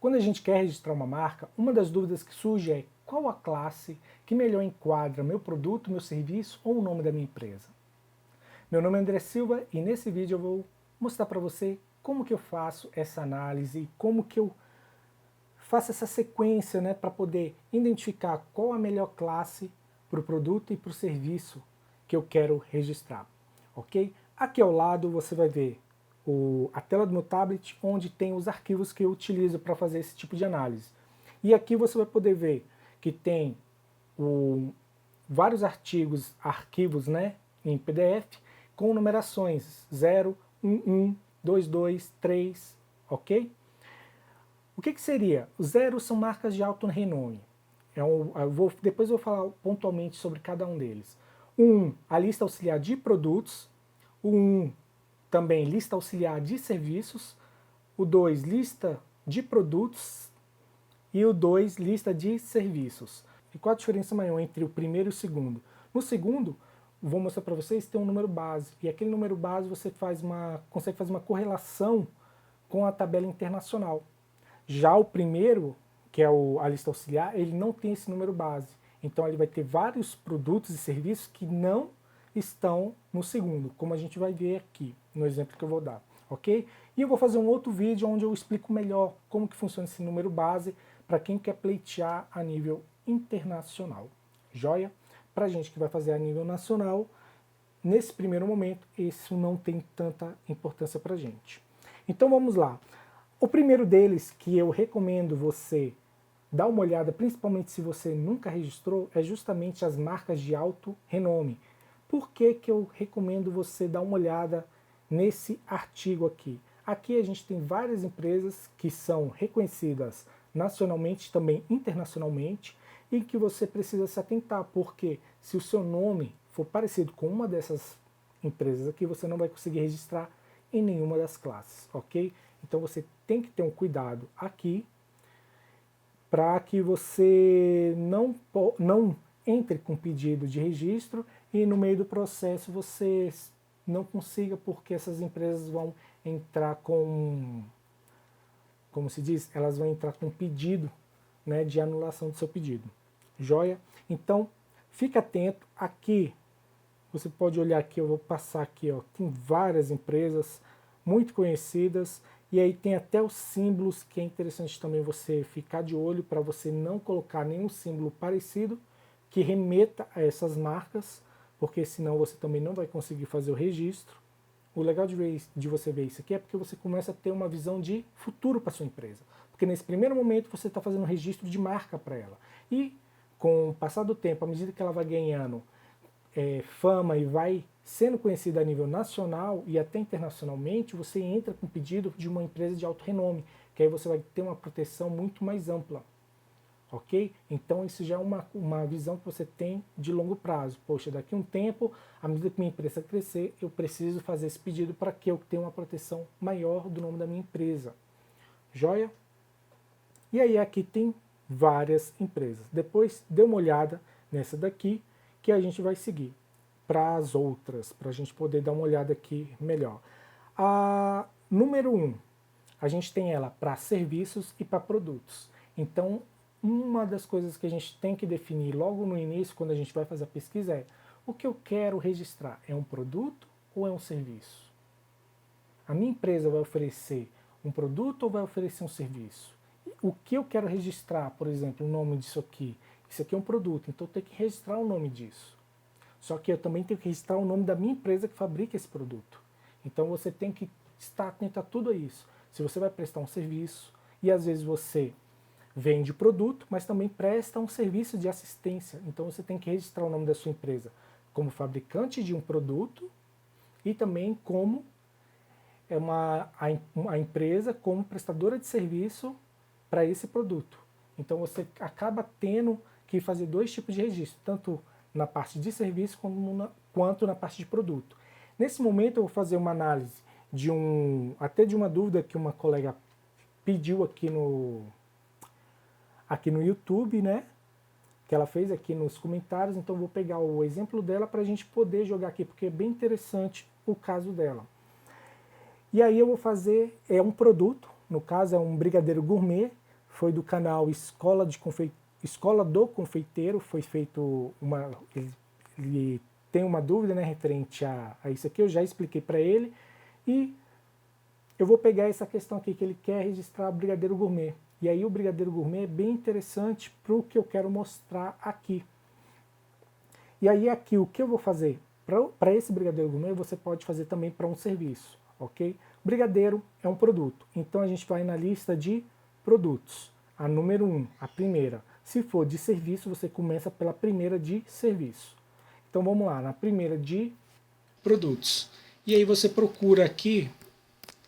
Quando a gente quer registrar uma marca, uma das dúvidas que surge é qual a classe que melhor enquadra meu produto, meu serviço ou o nome da minha empresa. Meu nome é André Silva e nesse vídeo eu vou mostrar para você como que eu faço essa análise, como que eu faço essa sequência, né, para poder identificar qual a melhor classe para o produto e para o serviço que eu quero registrar, ok? Aqui ao lado você vai ver a tela do meu tablet, onde tem os arquivos que eu utilizo para fazer esse tipo de análise. E aqui você vai poder ver que tem vários arquivos, né, em PDF, com numerações 0, 1, 2, 2, 3, ok? O que seria? O 0 são marcas de alto renome. Depois eu vou falar pontualmente sobre cada um deles. O 1, a lista auxiliar de produtos. O 1, também lista auxiliar de serviços. O 2, lista de produtos. E o 2, lista de serviços. E qual a diferença maior entre o primeiro e o segundo? No segundo, vou mostrar para vocês, tem um número base. E aquele número base você consegue fazer uma correlação com a tabela internacional. Já o primeiro, que é a lista auxiliar, ele não tem esse número base. Então ele vai ter vários produtos e serviços que não estão no segundo, como a gente vai ver aqui, no exemplo que eu vou dar, ok? E eu vou fazer um outro vídeo onde eu explico melhor como que funciona esse número base para quem quer pleitear a nível internacional, joia? Para gente que vai fazer a nível nacional, nesse primeiro momento, isso não tem tanta importância para gente. Então vamos lá. O primeiro deles, que eu recomendo você dar uma olhada, principalmente se você nunca registrou, é justamente as marcas de alto renome. Por que que eu recomendo você dar uma olhada nesse artigo aqui? Aqui a gente tem várias empresas que são reconhecidas nacionalmente e também internacionalmente e que você precisa se atentar, porque se o seu nome for parecido com uma dessas empresas aqui, você não vai conseguir registrar em nenhuma das classes, ok? Então você tem que ter um cuidado aqui para que você não entre com pedido de registro e no meio do processo você não consiga, porque essas empresas vão entrar com, como se diz, elas vão entrar com pedido, né, de anulação do seu pedido. Joia? Então, fique atento. Aqui, você pode olhar aqui, eu vou passar aqui, ó, tem várias empresas muito conhecidas, e aí tem até os símbolos, que é interessante também você ficar de olho para você não colocar nenhum símbolo parecido que remeta a essas marcas, porque senão você também não vai conseguir fazer o registro. O legal de você ver isso aqui é porque você começa a ter uma visão de futuro para sua empresa, porque nesse primeiro momento você está fazendo um registro de marca para ela, e com o passar do tempo, à medida que ela vai ganhando fama e vai sendo conhecida a nível nacional e até internacionalmente, você entra com pedido de uma empresa de alto renome, que aí você vai ter uma proteção muito mais ampla, ok? Então isso já é uma visão que você tem de longo prazo. Poxa, daqui a um tempo, à medida que minha empresa crescer, eu preciso fazer esse pedido para que eu tenha uma proteção maior do nome da minha empresa. Joia? E aí aqui tem várias empresas. Depois dê uma olhada nessa daqui, que a gente vai seguir para as outras, para a gente poder dar uma olhada aqui melhor. A número 1, a gente tem ela para serviços e para produtos. Então, uma das coisas que a gente tem que definir logo no início, quando a gente vai fazer a pesquisa, é o que eu quero registrar, é um produto ou é um serviço? A minha empresa vai oferecer um produto ou vai oferecer um serviço? O que eu quero registrar, por exemplo, o nome disso aqui, isso aqui é um produto, então eu tenho que registrar o nome disso. Só que eu também tenho que registrar o nome da minha empresa que fabrica esse produto. Então você tem que estar atento a tudo isso. Se você vai prestar um serviço, e às vezes você vende produto, mas também presta um serviço de assistência. Então você tem que registrar o nome da sua empresa como fabricante de um produto e também como a empresa como prestadora de serviço para esse produto. Então você acaba tendo que fazer dois tipos de registro, tanto na parte de serviço quanto na parte de produto. Nesse momento eu vou fazer uma análise até de uma dúvida que uma colega pediu aqui no YouTube, né? Que ela fez aqui nos comentários, então eu vou pegar o exemplo dela para a gente poder jogar aqui, porque é bem interessante o caso dela. E aí eu vou fazer um produto, no caso é um brigadeiro gourmet, foi do canal Escola do Confeiteiro, foi feito ele tem uma dúvida, né, referente a isso aqui, eu já expliquei para ele, e eu vou pegar essa questão aqui que ele quer registrar o brigadeiro gourmet. E aí o brigadeiro gourmet é bem interessante para o que eu quero mostrar aqui. E aí aqui o que eu vou fazer? Para esse brigadeiro gourmet você pode fazer também para um serviço, ok? Brigadeiro é um produto, então a gente vai na lista de produtos. A número 1, a primeira. Se for de serviço, você começa pela primeira de serviço. Então vamos lá, na primeira de produtos. E aí você procura aqui,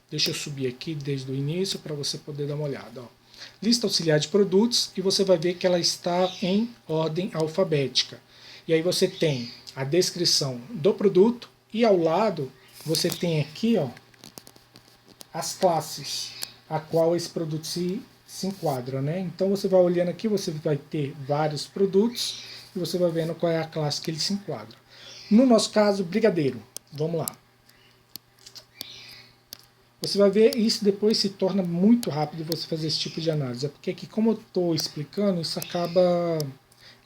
deixa eu subir aqui desde o início para você poder dar uma olhada. Ó. Lista auxiliar de produtos e você vai ver que ela está em ordem alfabética. E aí você tem a descrição do produto e ao lado você tem aqui, ó, as classes a qual esse produto se enquadra, né? Então você vai olhando aqui, você vai ter vários produtos e você vai vendo qual é a classe que ele se enquadra. No nosso caso, brigadeiro. Vamos lá. Você vai ver isso depois se torna muito rápido você fazer esse tipo de análise. É porque aqui, como eu estou explicando, isso acaba,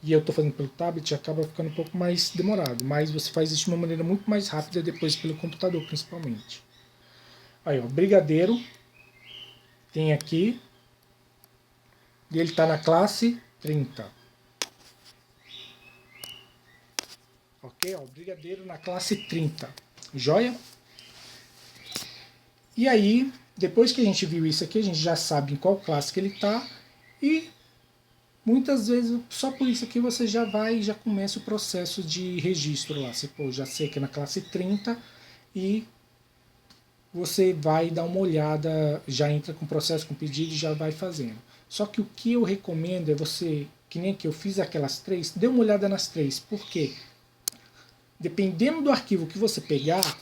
e eu estou fazendo pelo tablet, acaba ficando um pouco mais demorado. Mas você faz isso de uma maneira muito mais rápida depois pelo computador, principalmente. Aí, ó, brigadeiro. Tem aqui. E ele está na classe 30. Ok? Ó, brigadeiro na classe 30. Joia? E aí, depois que a gente viu isso aqui, a gente já sabe em qual classe que ele está. E muitas vezes, só por isso aqui, você já vai e já começa o processo de registro lá. Você, pô, já sei que é na classe 30 e você vai dar uma olhada, já entra com o processo, com o pedido e já vai fazendo. Só que o que eu recomendo é você, que nem que eu fiz aquelas 3, dê uma olhada nas 3. Por quê? Dependendo do arquivo que você pegar,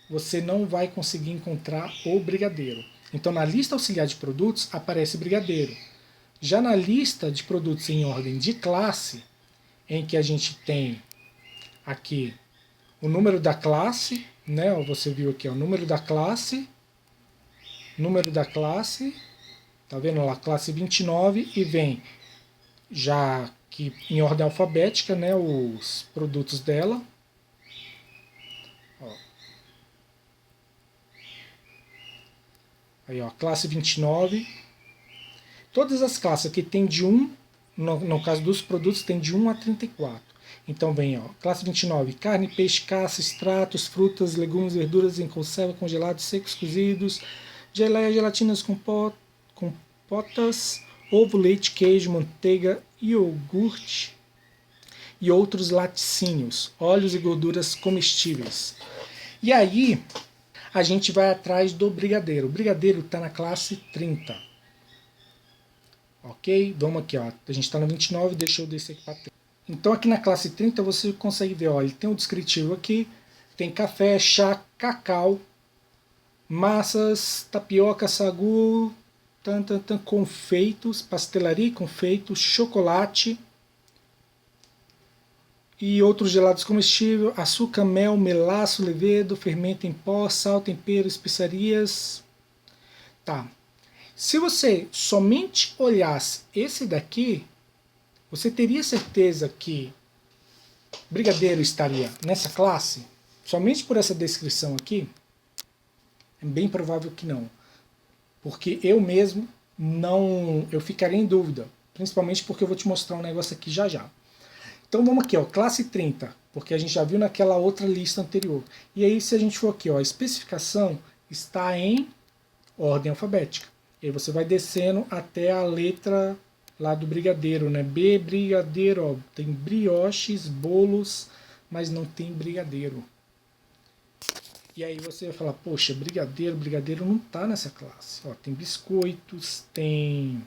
você não vai conseguir encontrar o brigadeiro. Então na lista auxiliar de produtos aparece brigadeiro. Já na lista de produtos em ordem de classe, em que a gente tem aqui o número da classe, né? Você viu aqui o número da classe, tá vendo lá, classe 29, e vem já que em ordem alfabética, né, os produtos dela. Ó. Aí, ó, classe 29. Todas as classes aqui tem de 1, no caso dos produtos, tem de 1 a 34. Então vem, ó, classe 29, carne, peixe, caça, extratos, frutas, legumes, verduras em conserva, congelados, secos, cozidos, geleia, gelatinas, compotas, ovo, leite, queijo, manteiga, iogurte e outros laticínios, óleos e gorduras comestíveis. E aí a gente vai atrás do brigadeiro. O brigadeiro está na classe 30. Ok? Vamos aqui, ó. A gente está no 29, deixa eu descer aqui para 30. Então aqui na classe 30 você consegue ver, ó, ele tem um descritivo aqui, tem café, chá, cacau, massas, tapioca, sagu, confeitos, pastelaria, confeitos, chocolate e outros gelados comestíveis, açúcar, mel, melaço, levedo, fermento em pó, sal, tempero, especiarias. Tá. Se você somente olhasse esse daqui, você teria certeza que brigadeiro estaria nessa classe? Somente por essa descrição aqui? É bem provável que não. Porque eu mesmo não, eu ficaria em dúvida. Principalmente porque eu vou te mostrar um negócio aqui já já. Então vamos aqui, ó, classe 30, porque a gente já viu naquela outra lista anterior. E aí se a gente for aqui, ó, a especificação está em ordem alfabética. E aí você vai descendo até a letra lá do brigadeiro, né? B, brigadeiro, ó, tem brioches, bolos, mas não tem brigadeiro. E aí você vai falar, poxa, brigadeiro não tá nessa classe. Ó, tem biscoitos, tem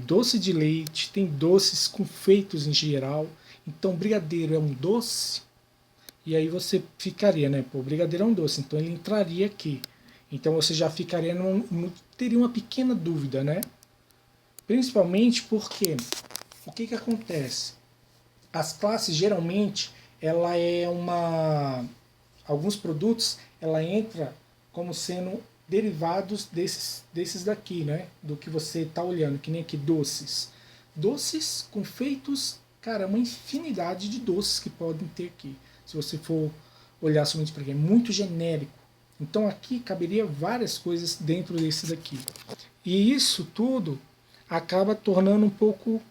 doce de leite, tem doces confeitos em geral. Então brigadeiro é um doce? E aí você ficaria, né? Pô, brigadeiro é um doce, então ele entraria aqui. Então você já ficaria teria uma pequena dúvida, né? Principalmente porque o que acontece? As classes geralmente alguns produtos ela entra como sendo derivados desses daqui, né? Do que você está olhando, que nem aqui doces. Doces, confeitos, cara, uma infinidade de doces que podem ter aqui. Se você for olhar somente para aqui, é muito genérico. Então aqui caberia várias coisas dentro desse daqui. E isso tudo acaba tornando um pouco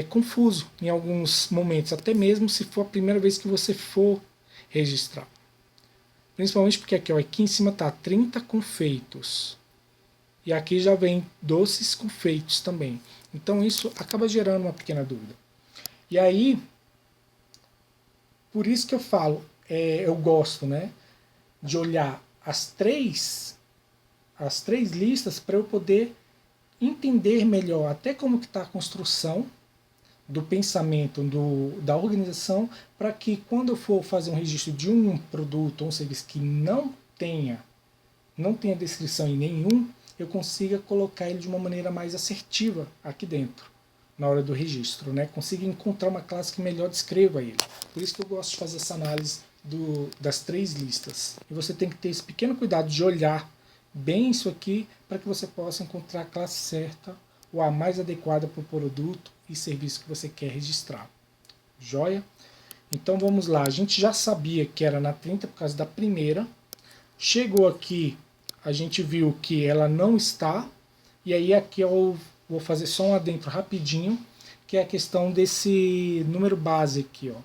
confuso em alguns momentos, até mesmo se for a primeira vez que você for registrar. Principalmente porque aqui, ó, aqui em cima está 30 confeitos. E aqui já vem doces confeitos também. Então isso acaba gerando uma pequena dúvida. E aí, por isso que eu falo, eu gosto, né, de olhar as três listas para eu poder entender melhor até como que está a construção do pensamento da organização, para que quando eu for fazer um registro de um produto ou um serviço que não tenha descrição em nenhum, eu consiga colocar ele de uma maneira mais assertiva aqui dentro, na hora do registro, né? Consiga encontrar uma classe que melhor descreva ele. Por isso que eu gosto de fazer essa análise das três listas. E você tem que ter esse pequeno cuidado de olhar bem isso aqui para que você possa encontrar a classe certa ou a mais adequada para o produto e serviço que você quer registrar. Joia? Então vamos lá, a gente já sabia que era na 30 por causa da primeira. Chegou aqui, a gente viu que ela não está, e aí aqui eu vou fazer só um adentro rapidinho, que é a questão desse número base aqui, ó.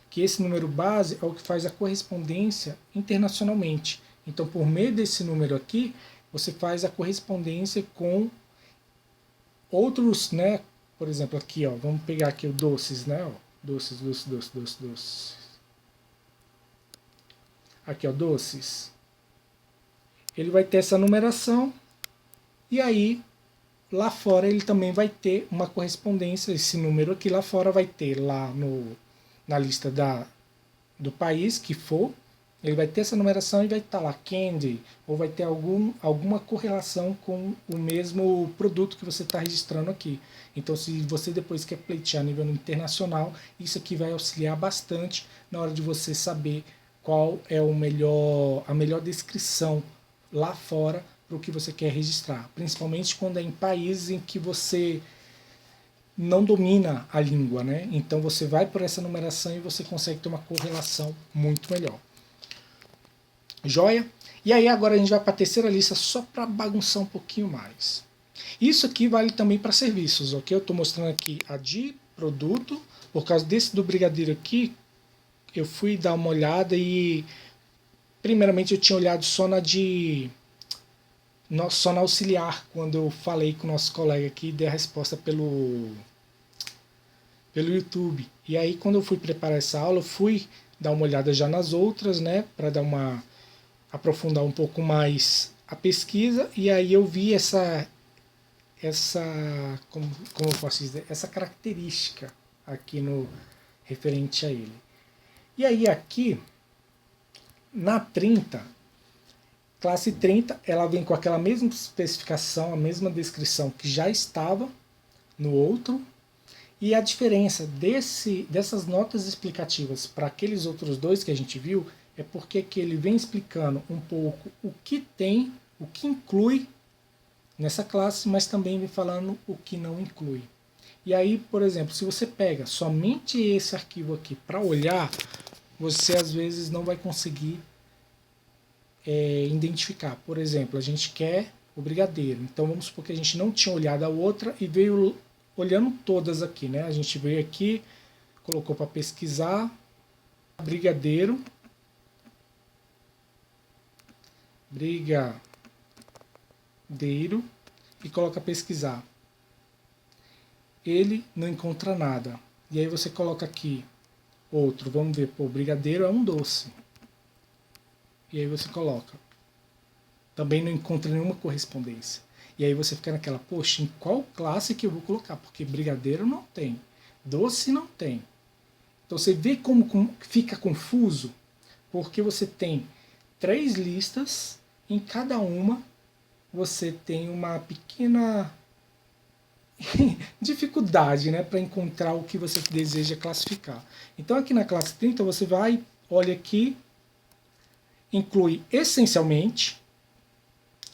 Que esse número base é o que faz a correspondência internacionalmente. Então, por meio desse número aqui, você faz a correspondência com outros, né? Por exemplo, aqui, ó, vamos pegar aqui o doces, né? Ó, doces. Aqui, ó, doces. Ele vai ter essa numeração e aí lá fora ele também vai ter uma correspondência. Esse número aqui lá fora vai ter lá na lista do país que for. Ele vai ter essa numeração e vai estar lá candy, ou vai ter alguma correlação com o mesmo produto que você está registrando aqui. Então, se você depois quer pleitear a nível internacional, isso aqui vai auxiliar bastante na hora de você saber qual é a melhor descrição lá fora para o que você quer registrar. Principalmente quando é em países em que você não domina a língua, né? Então você vai por essa numeração e você consegue ter uma correlação muito melhor. Joia? E aí agora a gente vai para a terceira lista só para bagunçar um pouquinho mais. Isso aqui vale também para serviços, ok? Eu estou mostrando aqui a de produto. Por causa desse do brigadeiro aqui, eu fui dar uma olhada e primeiramente eu tinha olhado só só na auxiliar, quando eu falei com o nosso colega aqui e dei a resposta pelo YouTube. E aí quando eu fui preparar essa aula, eu fui dar uma olhada já nas outras, né? Para aprofundar um pouco mais a pesquisa, e aí eu vi como eu posso dizer, essa característica aqui no referente a ele. E aí aqui na 30, classe 30, ela vem com aquela mesma especificação, a mesma descrição que já estava no outro, e a diferença dessas notas explicativas para aqueles outros dois que a gente viu é porque que ele vem explicando um pouco o que tem, o que inclui nessa classe, mas também vem falando o que não inclui. E aí, por exemplo, se você pega somente esse arquivo aqui para olhar, você às vezes não vai conseguir identificar. Por exemplo, a gente quer o brigadeiro, então vamos supor que a gente não tinha olhado a outra e veio olhando todas aqui, né? A gente veio aqui, colocou para pesquisar brigadeiro, e coloca pesquisar. Ele não encontra nada. E aí você coloca aqui outro, vamos ver, pô, brigadeiro é um doce. E aí você coloca. Também não encontra nenhuma correspondência. E aí você fica naquela, poxa, em qual classe que eu vou colocar? Porque brigadeiro não tem, doce não tem. Então você vê como fica confuso, porque você tem 3 listas, em cada uma você tem uma pequena dificuldade, né, para encontrar o que você deseja classificar. Então aqui na classe 30 você vai, olha aqui, inclui essencialmente,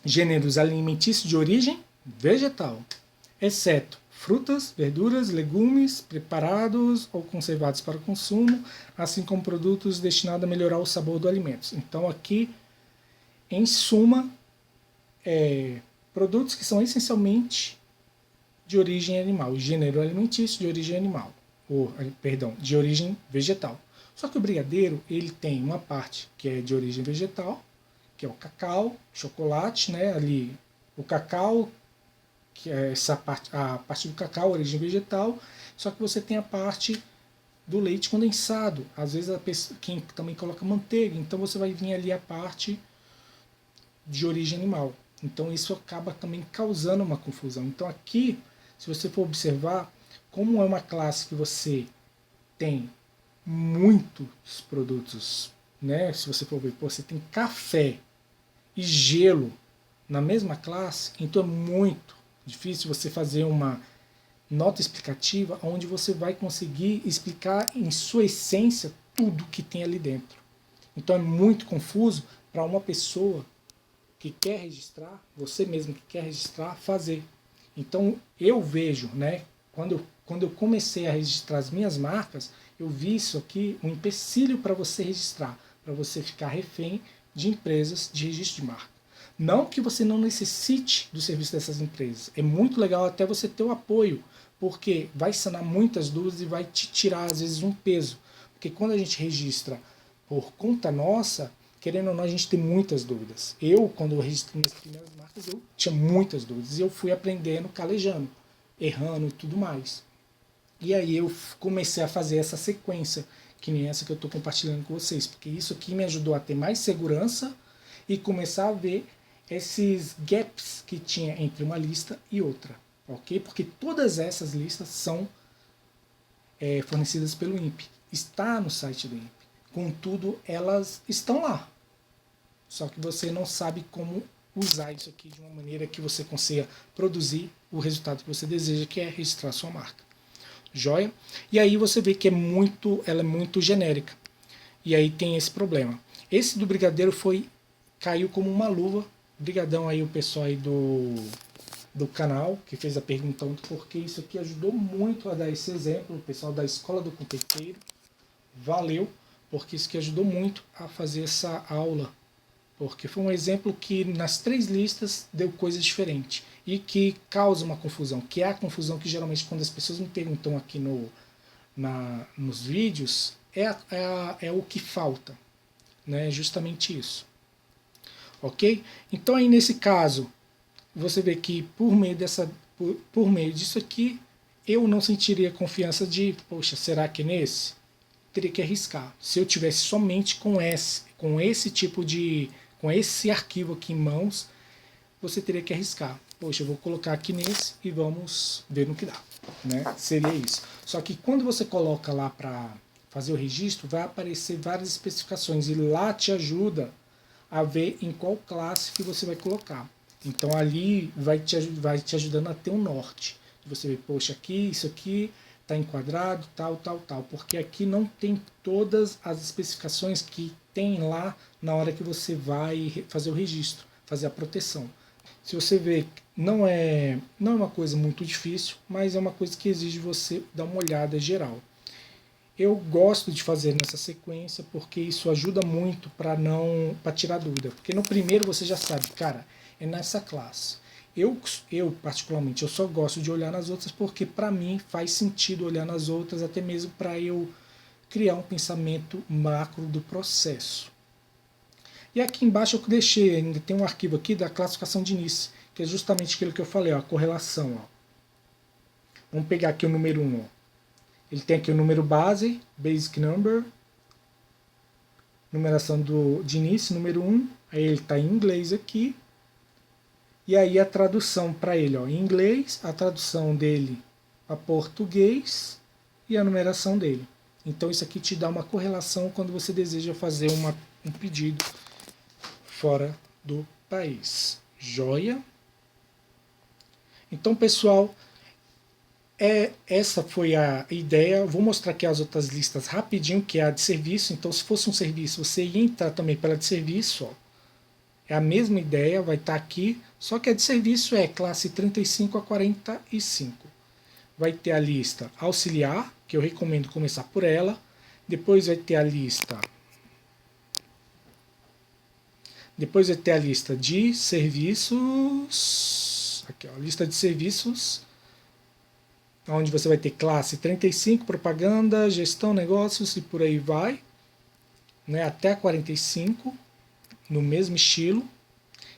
gêneros alimentícios de origem vegetal, exceto frutas, verduras, legumes preparados ou conservados para consumo, assim como produtos destinados a melhorar o sabor do alimento. Então aqui, em suma, produtos que são essencialmente de origem animal, gênero alimentício de origem animal, de origem vegetal. Só que o brigadeiro, ele tem uma parte que é de origem vegetal, que é o cacau, chocolate, né, ali o cacau, que é a parte do cacau, origem vegetal, só que você tem a parte do leite condensado, às vezes quem também coloca manteiga, então você vai vir ali a parte de origem animal. Então isso acaba também causando uma confusão. Então aqui, se você for observar, como é uma classe que você tem muitos produtos, né? Se você for ver, você tem café e gelo na mesma classe, então é muito difícil você fazer uma nota explicativa onde você vai conseguir explicar em sua essência tudo que tem ali dentro. Então é muito confuso para uma pessoa que quer registrar, você mesmo que quer registrar, fazer. Então eu vejo, né, quando eu comecei a registrar as minhas marcas, eu vi isso aqui, um empecilho para você registrar, para você ficar refém de empresas de registro de marca. Não que você não necessite do serviço dessas empresas. É muito legal até você ter o apoio, porque vai sanar muitas dúvidas e vai te tirar, às vezes, um peso. Porque quando a gente registra por conta nossa, querendo ou não, a gente tem muitas dúvidas. Eu, quando eu registrei minhas primeiras marcas, eu tinha muitas dúvidas. E eu fui aprendendo, calejando, errando e tudo mais. E aí eu comecei a fazer essa sequência, que nem essa que eu estou compartilhando com vocês. Porque isso aqui me ajudou a ter mais segurança e começar a ver esses gaps que tinha entre uma lista e outra, ok? Porque todas essas listas são fornecidas pelo INPE, está no site do INPE, contudo elas estão lá, só que você não sabe como usar isso aqui de uma maneira que você consiga produzir o resultado que você deseja, que é registrar sua marca. Joia? E aí você vê que ela é muito genérica, e aí tem esse problema. Esse do brigadeiro caiu como uma luva. Obrigadão aí o pessoal aí do canal que fez a pergunta, porque isso aqui ajudou muito a dar esse exemplo, o pessoal da Escola do Confeiteiro. Valeu, porque isso aqui ajudou muito a fazer essa aula, porque foi um exemplo que nas 3 listas deu coisas diferentes e que causa uma confusão, que é a confusão que geralmente quando as pessoas me perguntam aqui nos vídeos, é o que falta, né? Justamente isso. Ok? Então aí nesse caso, você vê que por meio disso aqui, eu não sentiria confiança de, poxa, será que é nesse? Teria que arriscar. Se eu tivesse somente com esse arquivo aqui em mãos, você teria que arriscar. Poxa, eu vou colocar aqui nesse e vamos ver no que dá, né? Seria isso. Só que quando você coloca lá para fazer o registro, vai aparecer várias especificações e lá te ajuda a ver em qual classe que você vai colocar. Então ali vai te ajudando a ter um norte. Você vê, poxa, aqui, isso aqui está enquadrado, tal. Porque aqui não tem todas as especificações que tem lá na hora que você vai fazer o registro, fazer a proteção. Se você vê, não é uma coisa muito difícil, mas é uma coisa que exige você dar uma olhada geral. Eu gosto de fazer nessa sequência porque isso ajuda muito para tirar dúvida. Porque no primeiro você já sabe, cara, é nessa classe. Eu particularmente, eu só gosto de olhar nas outras porque para mim faz sentido olhar nas outras, até mesmo para eu criar um pensamento macro do processo. E aqui embaixo eu deixei, ainda tem um arquivo aqui da classificação de Nice, que é justamente aquilo que eu falei, ó, a correlação. Ó. Vamos pegar aqui o número 1, ó. Ele tem aqui o número base, basic number, numeração de início, número 1, aí ele está em inglês aqui, e aí a tradução para ele, ó, em inglês, a tradução dele a português e a numeração dele. Então isso aqui te dá uma correlação quando você deseja fazer um pedido fora do país. Joia? Então, pessoal, essa foi a ideia. Vou mostrar aqui as outras listas rapidinho, que é a de serviço. Então, se fosse um serviço, você ia entrar também pela de serviço. Ó. É a mesma ideia, vai estar aqui, só que a de serviço é classe 35 a 45. Vai ter a lista auxiliar, que eu recomendo começar por ela. Depois vai ter a lista de serviços. Aqui, ó, lista de serviços, onde você vai ter classe 35, propaganda, gestão, negócios e por aí vai, né, até 45, no mesmo estilo.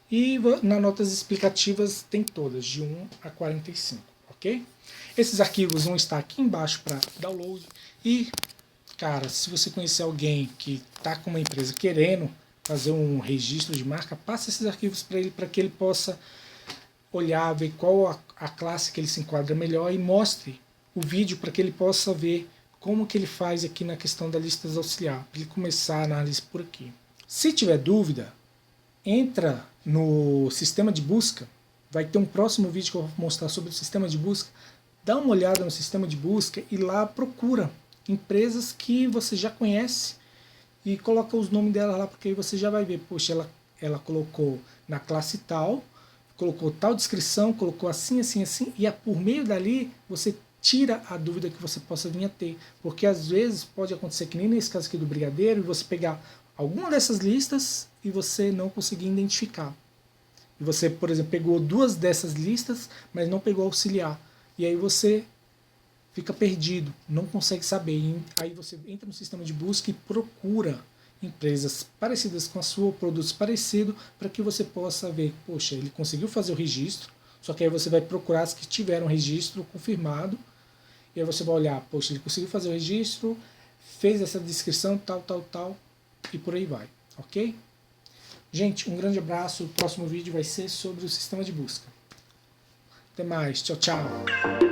E nas notas explicativas tem todas, de 1 a 45, ok? Esses arquivos vão estar aqui embaixo para download. E, cara, se você conhecer alguém que está com uma empresa querendo fazer um registro de marca, passe esses arquivos para ele, para que ele possa olhar, ver qual a classe que ele se enquadra melhor e mostre o vídeo para que ele possa ver como que ele faz aqui na questão da lista auxiliar, para ele começar a análise por aqui. Se tiver dúvida, entra no sistema de busca, vai ter um próximo vídeo que eu vou mostrar sobre o sistema de busca. Dá uma olhada no sistema de busca e lá procura empresas que você já conhece e coloca os nomes dela lá, porque aí você já vai ver, poxa, ela colocou na classe tal, colocou tal descrição, colocou assim, assim, assim, e por meio dali você tira a dúvida que você possa vir a ter, porque às vezes pode acontecer que nem nesse caso aqui do brigadeiro, e você pegar alguma dessas listas e você não conseguir identificar. E você, por exemplo, pegou 2 dessas listas, mas não pegou auxiliar. E aí você fica perdido, não consegue saber. E aí você entra no sistema de busca e procura empresas parecidas com a sua, produtos parecidos, para que você possa ver, poxa, ele conseguiu fazer o registro, só que aí você vai procurar as que tiveram registro confirmado, e aí você vai olhar, poxa, ele conseguiu fazer o registro, fez essa descrição, tal, tal, tal, e por aí vai, ok? Gente, um grande abraço, o próximo vídeo vai ser sobre o sistema de busca. Até mais, tchau, tchau!